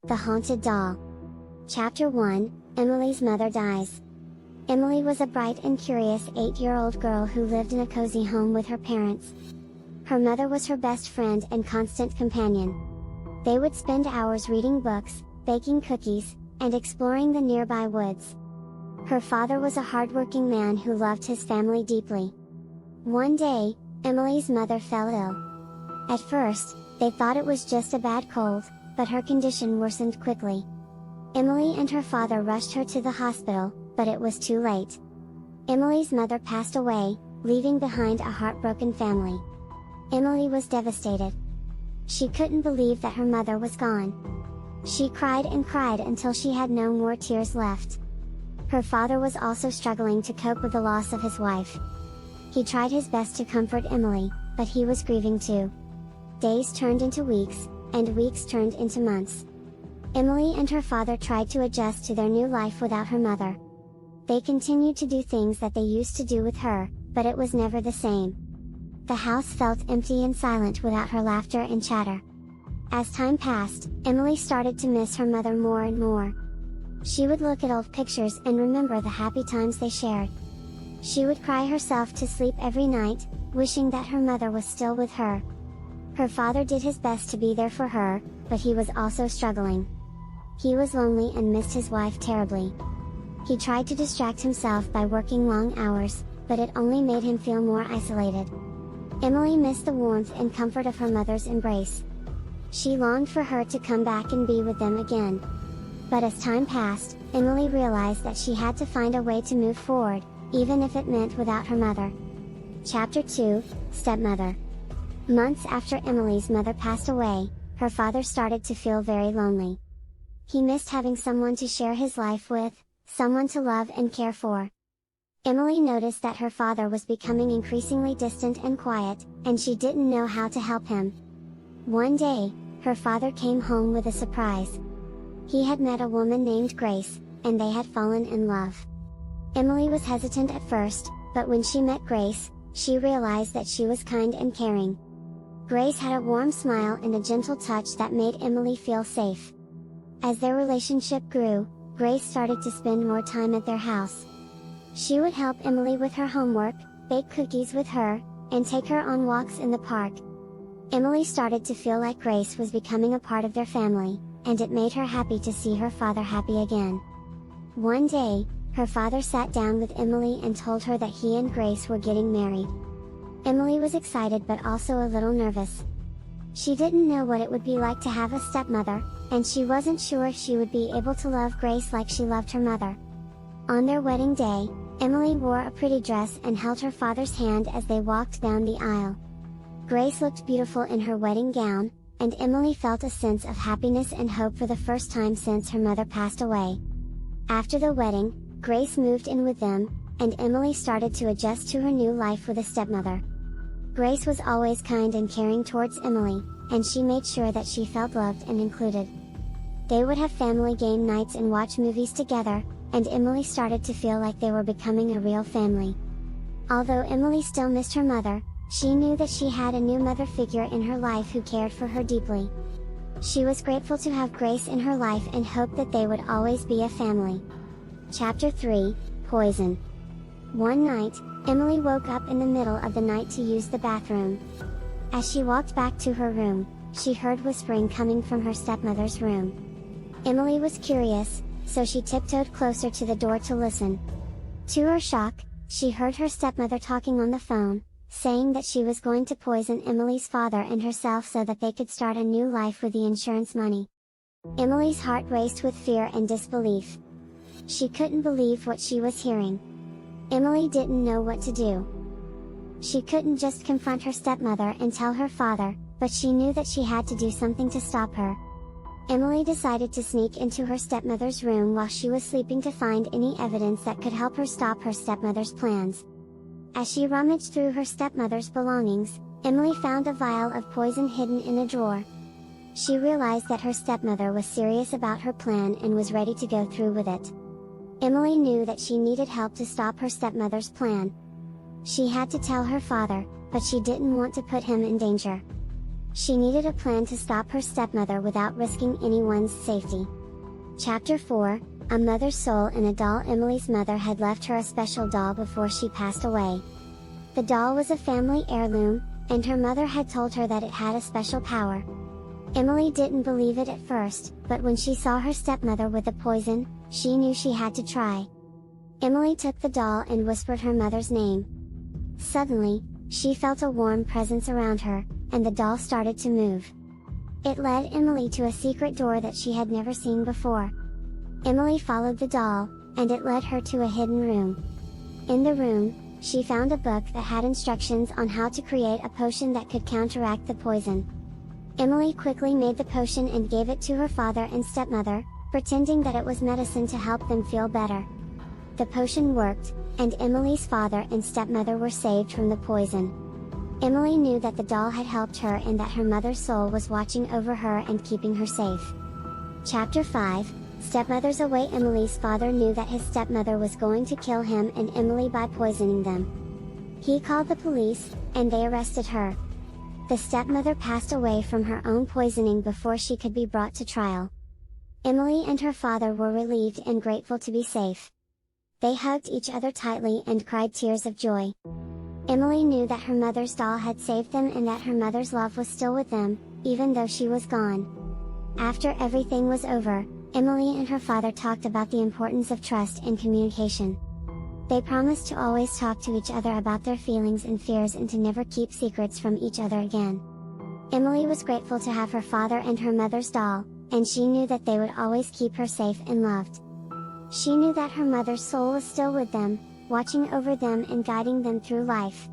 The Haunted Doll. Chapter 1, Emily's Mother Dies. Emily was a bright and curious 8-year-old girl who lived in a cozy home with her parents. Her mother was her best friend and constant companion. They would spend hours reading books, baking cookies, and exploring the nearby woods. Her father was a hardworking man who loved his family deeply. One day, Emily's mother fell ill. At first, they thought it was just a bad cold, but her condition worsened quickly. Emily and her father rushed her to the hospital, but it was too late. Emily's mother passed away, leaving behind a heartbroken family. Emily was devastated. She couldn't believe that her mother was gone. She cried and cried until she had no more tears left. Her father was also struggling to cope with the loss of his wife. He tried his best to comfort Emily, but he was grieving too. Days turned into weeks, and weeks turned into months. Emily and her father tried to adjust to their new life without her mother. They continued to do things that they used to do with her, but it was never the same. The house felt empty and silent without her laughter and chatter. As time passed, Emily started to miss her mother more and more. She would look at old pictures and remember the happy times they shared. She would cry herself to sleep every night, wishing that her mother was still with her. Her father did his best to be there for her, but he was also struggling. He was lonely and missed his wife terribly. He tried to distract himself by working long hours, but it only made him feel more isolated. Emily missed the warmth and comfort of her mother's embrace. She longed for her to come back and be with them again. But as time passed, Emily realized that she had to find a way to move forward, even if it meant without her mother. Chapter 2, Stepmother. Months after Emily's mother passed away, her father started to feel very lonely. He missed having someone to share his life with, someone to love and care for. Emily noticed that her father was becoming increasingly distant and quiet, and she didn't know how to help him. One day, her father came home with a surprise. He had met a woman named Grace, and they had fallen in love. Emily was hesitant at first, but when she met Grace, she realized that she was kind and caring. Grace had a warm smile and a gentle touch that made Emily feel safe. As their relationship grew, Grace started to spend more time at their house. She would help Emily with her homework, bake cookies with her, and take her on walks in the park. Emily started to feel like Grace was becoming a part of their family, and it made her happy to see her father happy again. One day, her father sat down with Emily and told her that he and Grace were getting married. Emily was excited but also a little nervous. She didn't know what it would be like to have a stepmother, and she wasn't sure if she would be able to love Grace like she loved her mother. On their wedding day, Emily wore a pretty dress and held her father's hand as they walked down the aisle. Grace looked beautiful in her wedding gown, and Emily felt a sense of happiness and hope for the first time since her mother passed away. After the wedding, Grace moved in with them, and Emily started to adjust to her new life with a stepmother. Grace was always kind and caring towards Emily, and she made sure that she felt loved and included. They would have family game nights and watch movies together, and Emily started to feel like they were becoming a real family. Although Emily still missed her mother, she knew that she had a new mother figure in her life who cared for her deeply. She was grateful to have Grace in her life and hoped that they would always be a family. Chapter 3, Poison. One night, Emily woke up in the middle of the night to use the bathroom. As she walked back to her room, she heard whispering coming from her stepmother's room. Emily was curious, so she tiptoed closer to the door to listen. To her shock, she heard her stepmother talking on the phone, saying that she was going to poison Emily's father and herself so that they could start a new life with the insurance money. Emily's heart raced with fear and disbelief. She couldn't believe what she was hearing. Emily didn't know what to do. She couldn't just confront her stepmother and tell her father, but she knew that she had to do something to stop her. Emily decided to sneak into her stepmother's room while she was sleeping to find any evidence that could help her stop her stepmother's plans. As she rummaged through her stepmother's belongings, Emily found a vial of poison hidden in a drawer. She realized that her stepmother was serious about her plan and was ready to go through with it. Emily knew that she needed help to stop her stepmother's plan. She had to tell her father, but she didn't want to put him in danger. She needed a plan to stop her stepmother without risking anyone's safety. Chapter 4, A Mother's Soul in a Doll. Emily's mother had left her a special doll before she passed away. The doll was a family heirloom, and her mother had told her that it had a special power. Emily didn't believe it at first, but when she saw her stepmother with the poison, she knew she had to try. Emily took the doll and whispered her mother's name. Suddenly, she felt a warm presence around her, and the doll started to move. It led Emily to a secret door that she had never seen before. Emily followed the doll, and it led her to a hidden room. In the room, she found a book that had instructions on how to create a potion that could counteract the poison. Emily quickly made the potion and gave it to her father and stepmother, pretending that it was medicine to help them feel better. The potion worked, and Emily's father and stepmother were saved from the poison. Emily knew that the doll had helped her and that her mother's soul was watching over her and keeping her safe. Chapter 5, Stepmothers Away. Emily's father knew that his stepmother was going to kill him and Emily by poisoning them. He called the police, and they arrested her. The stepmother passed away from her own poisoning before she could be brought to trial. Emily and her father were relieved and grateful to be safe. They hugged each other tightly and cried tears of joy. Emily knew that her mother's doll had saved them and that her mother's love was still with them, even though she was gone. After everything was over, Emily and her father talked about the importance of trust and communication. They promised to always talk to each other about their feelings and fears and to never keep secrets from each other again. Emily was grateful to have her father and her mother's doll, and she knew that they would always keep her safe and loved. She knew that her mother's soul was still with them, watching over them and guiding them through life.